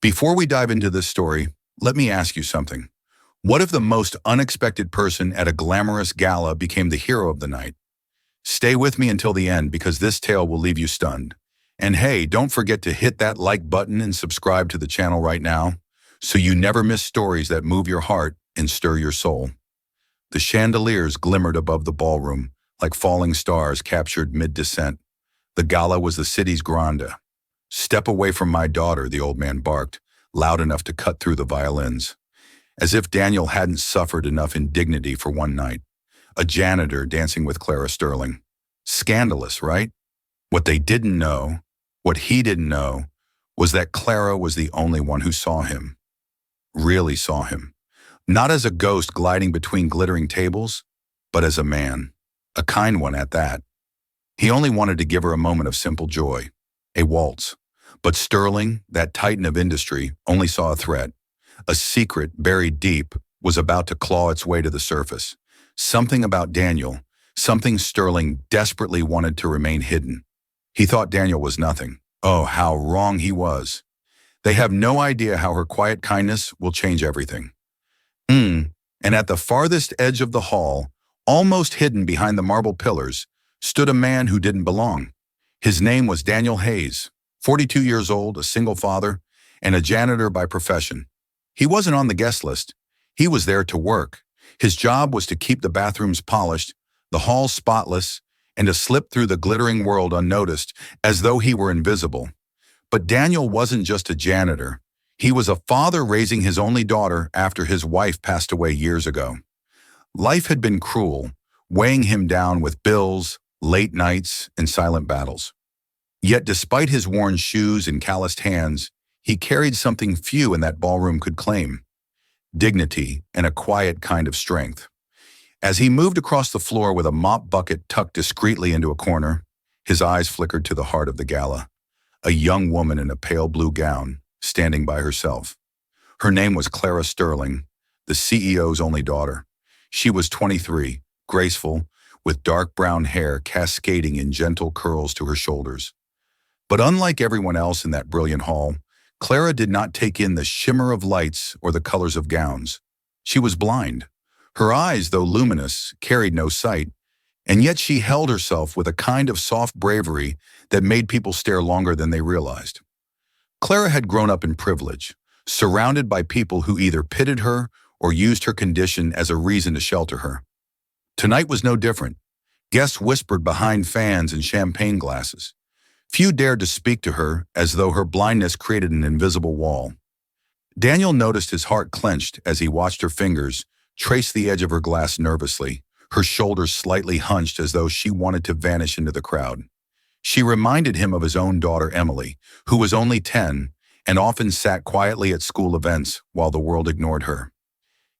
Before we dive into this story, let me ask you something. What if the most unexpected person at a glamorous gala became the hero of the night? Stay with me until the end because this tale will leave you stunned. And hey, don't forget to hit that like button and subscribe to the channel right now so you never miss stories that move your heart and stir your soul. The chandeliers glimmered above the ballroom like falling stars captured mid-descent. The gala was the city's grande. "Step away from my daughter," the old man barked, loud enough to cut through the violins. As if Daniel hadn't suffered enough indignity for one night. A janitor dancing with Clara Sterling. Scandalous, right? What they didn't know, what he didn't know, was that Clara was the only one who saw him. Really saw him. Not as a ghost gliding between glittering tables, but as a man. A kind one at that. He only wanted to give her a moment of simple joy. A waltz. But Sterling, that titan of industry, only saw a threat. A secret, buried deep, was about to claw its way to the surface. Something about Daniel, something Sterling desperately wanted to remain hidden. He thought Daniel was nothing. Oh, how wrong he was. They have no idea how her quiet kindness will change everything. And at the farthest edge of the hall, almost hidden behind the marble pillars, stood a man who didn't belong. His name was Daniel Hayes, 42 years old, a single father, and a janitor by profession. He wasn't on the guest list. He was there to work. His job was to keep the bathrooms polished, the halls spotless, and to slip through the glittering world unnoticed, as though he were invisible. But Daniel wasn't just a janitor. He was a father raising his only daughter after his wife passed away years ago. Life had been cruel, weighing him down with bills, late nights, and silent battles. Yet despite his worn shoes and calloused hands, he carried something few in that ballroom could claim. Dignity and a quiet kind of strength. As he moved across the floor with a mop bucket tucked discreetly into a corner, his eyes flickered to the heart of the gala. A young woman in a pale blue gown, standing by herself. Her name was Clara Sterling, the CEO's only daughter. She was 23, graceful, with dark brown hair cascading in gentle curls to her shoulders. But unlike everyone else in that brilliant hall, Clara did not take in the shimmer of lights or the colors of gowns. She was blind. Her eyes, though luminous, carried no sight, and yet she held herself with a kind of soft bravery that made people stare longer than they realized. Clara had grown up in privilege, surrounded by people who either pitied her or used her condition as a reason to shelter her. Tonight was no different. Guests whispered behind fans and champagne glasses. Few dared to speak to her as though her blindness created an invisible wall. Daniel noticed his heart clenched as he watched her fingers trace the edge of her glass nervously, her shoulders slightly hunched as though she wanted to vanish into the crowd. She reminded him of his own daughter Emily, who was only 10 and often sat quietly at school events while the world ignored her.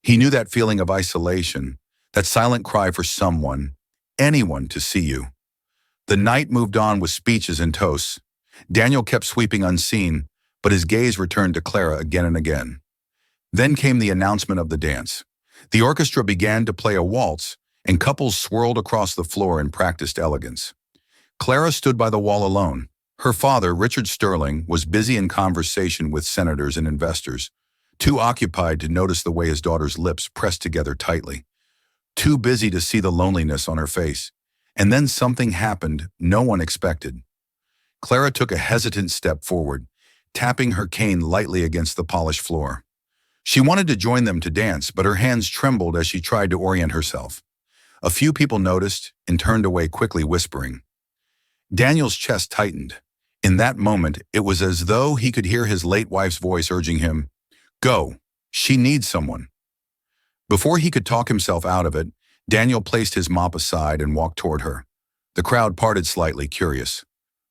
He knew that feeling of isolation, that silent cry for someone, anyone to see you. The night moved on with speeches and toasts. Daniel kept sweeping unseen, but his gaze returned to Clara again and again. Then came the announcement of the dance. The orchestra began to play a waltz, and couples swirled across the floor in practiced elegance. Clara stood by the wall alone. Her father, Richard Sterling, was busy in conversation with senators and investors, too occupied to notice the way his daughter's lips pressed together tightly, too busy to see the loneliness on her face. And then something happened no one expected. Clara took a hesitant step forward, tapping her cane lightly against the polished floor. She wanted to join them to dance, but her hands trembled as she tried to orient herself. A few people noticed and turned away quickly, whispering. Daniel's chest tightened. In that moment, it was as though he could hear his late wife's voice urging him, "Go, she needs someone." Before he could talk himself out of it, Daniel placed his mop aside and walked toward her. The crowd parted slightly, curious.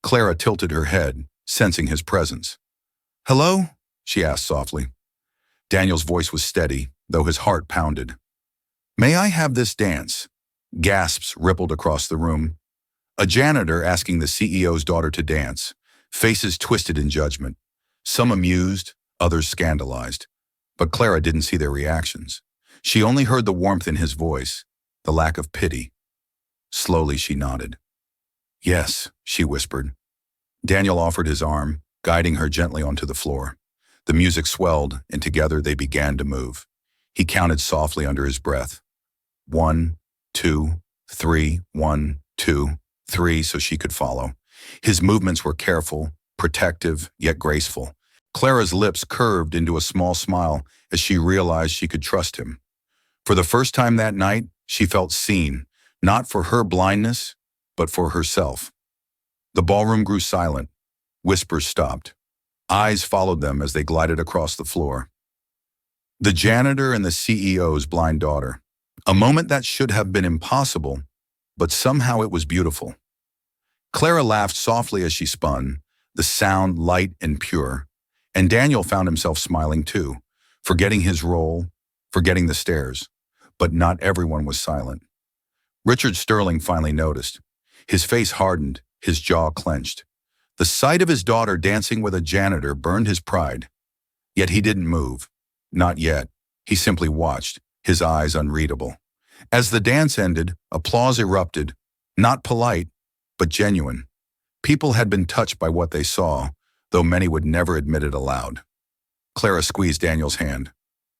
Clara tilted her head, sensing his presence. "Hello?" she asked softly. Daniel's voice was steady, though his heart pounded. "May I have this dance?" Gasps rippled across the room. A janitor asking the CEO's daughter to dance, faces twisted in judgment. Some amused, others scandalized. But Clara didn't see their reactions. She only heard the warmth in his voice, the lack of pity. Slowly she nodded. "Yes," she whispered. Daniel offered his arm, guiding her gently onto the floor. The music swelled, and together they began to move. He counted softly under his breath. 1, 2, 3, 1, 2, 3, so she could follow. His movements were careful, protective, yet graceful. Clara's lips curved into a small smile as she realized she could trust him. For the first time that night, she felt seen, not for her blindness, but for herself. The ballroom grew silent. Whispers stopped. Eyes followed them as they glided across the floor. The janitor and the CEO's blind daughter. A moment that should have been impossible, but somehow it was beautiful. Clara laughed softly as she spun, the sound light and pure, and Daniel found himself smiling too, forgetting his role, forgetting the stares. But not everyone was silent. Richard Sterling finally noticed. His face hardened, his jaw clenched. The sight of his daughter dancing with a janitor burned his pride. Yet he didn't move. Not yet. He simply watched, his eyes unreadable. As the dance ended, applause erupted, not polite, but genuine. People had been touched by what they saw, though many would never admit it aloud. Clara squeezed Daniel's hand.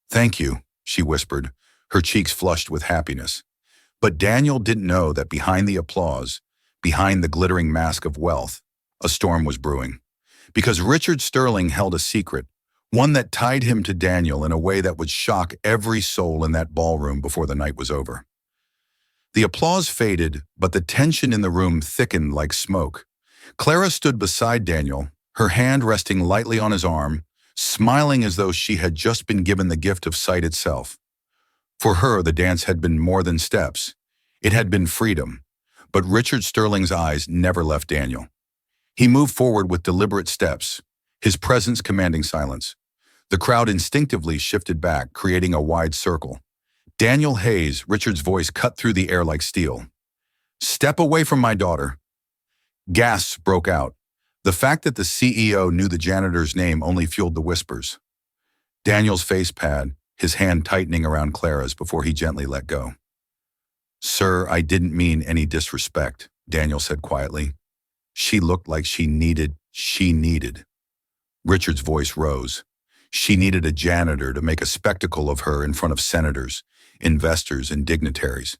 "Thank you," she whispered, her cheeks flushed with happiness. But Daniel didn't know that behind the applause, behind the glittering mask of wealth, a storm was brewing. Because Richard Sterling held a secret, one that tied him to Daniel in a way that would shock every soul in that ballroom before the night was over. The applause faded, but the tension in the room thickened like smoke. Clara stood beside Daniel, her hand resting lightly on his arm, smiling as though she had just been given the gift of sight itself. For her, the dance had been more than steps. It had been freedom. But Richard Sterling's eyes never left Daniel. He moved forward with deliberate steps, his presence commanding silence. The crowd instinctively shifted back, creating a wide circle. Daniel Hayes, Richard's voice cut through the air like steel. "Step away from my daughter." Gasps broke out. The fact that the CEO knew the janitor's name only fueled the whispers. Daniel's face pad, his hand tightening around Clara's before he gently let go. "Sir, I didn't mean any disrespect," Daniel said quietly. "She looked like she needed. Richard's voice rose. She needed a janitor to make a spectacle of her in front of senators, investors, and dignitaries.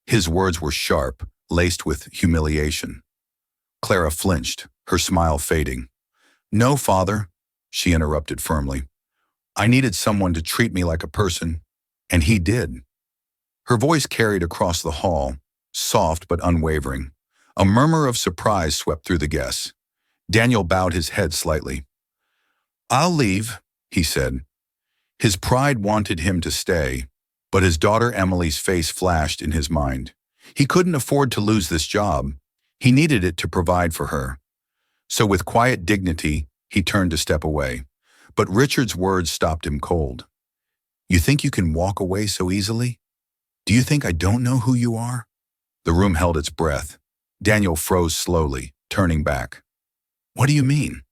His words were sharp, laced with humiliation. Clara flinched, her smile fading. "No, Father," she interrupted firmly. "I needed someone to treat me like a person, and he did." Her voice carried across the hall, soft but unwavering. A murmur of surprise swept through the guests. Daniel bowed his head slightly. "I'll leave," he said. His pride wanted him to stay, but his daughter Emily's face flashed in his mind. He couldn't afford to lose this job. He needed it to provide for her. So with quiet dignity, he turned to step away. But Richard's words stopped him cold. "You think you can walk away so easily? Do you think I don't know who you are?" The room held its breath. Daniel froze slowly, turning back. "What do you mean?"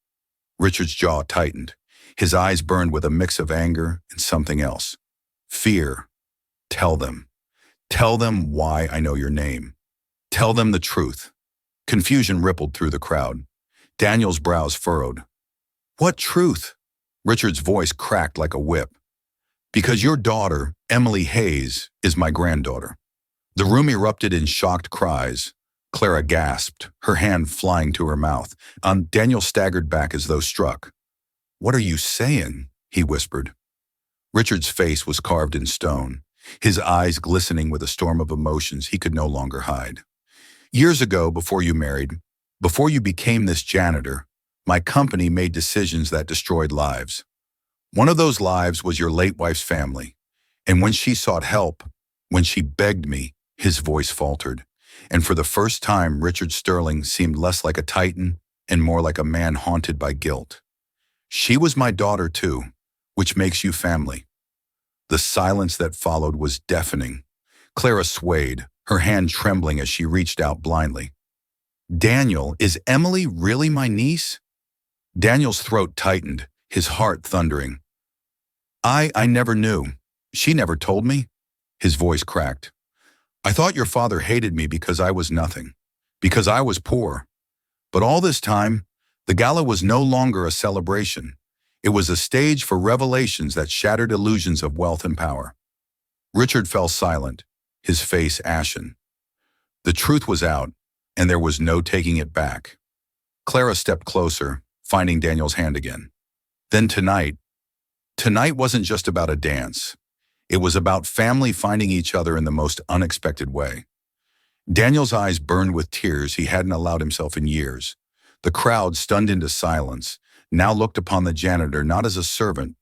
Richard's jaw tightened. His eyes burned with a mix of anger and something else. "Fear. Tell them. Tell them why I know your name. Tell them the truth." Confusion rippled through the crowd. Daniel's brows furrowed. "What truth?" Richard's voice cracked like a whip. "Because your daughter, Emily Hayes, is my granddaughter." The room erupted in shocked cries. Clara gasped, her hand flying to her mouth. Daniel staggered back as though struck. "What are you saying?" he whispered. Richard's face was carved in stone, his eyes glistening with a storm of emotions he could no longer hide. "Years ago, before you married, before you became this janitor, my company made decisions that destroyed lives. One of those lives was your late wife's family. And when she sought help, when she begged me," his voice faltered. And for the first time, Richard Sterling seemed less like a titan and more like a man haunted by guilt. "She was my daughter too, which makes you family." The silence that followed was deafening. Clara swayed, her hand trembling as she reached out blindly. "Daniel, is Emily really my niece?" Daniel's throat tightened, his heart thundering. I never knew. She never told me." His voice cracked. "I thought your father hated me because I was nothing, because I was poor. But all this time, the gala was no longer a celebration. It was a stage for revelations that shattered illusions of wealth and power. Richard fell silent, his face ashen. The truth was out, and there was no taking it back. Clara stepped closer, finding Daniel's hand again. Then tonight wasn't just about a dance. It was about family finding each other in the most unexpected way. Daniel's eyes burned with tears he hadn't allowed himself in years. The crowd, stunned into silence, now looked upon the janitor not as a servant,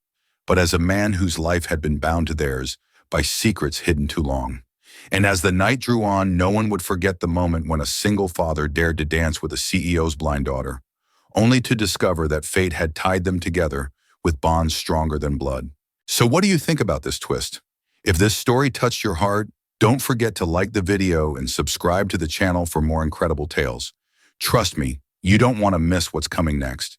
but as a man whose life had been bound to theirs by secrets hidden too long. And as the night drew on, no one would forget the moment when a single father dared to dance with a CEO's blind daughter, only to discover that fate had tied them together with bonds stronger than blood. So what do you think about this twist? If this story touched your heart, don't forget to like the video and subscribe to the channel for more incredible tales. Trust me, you don't want to miss what's coming next.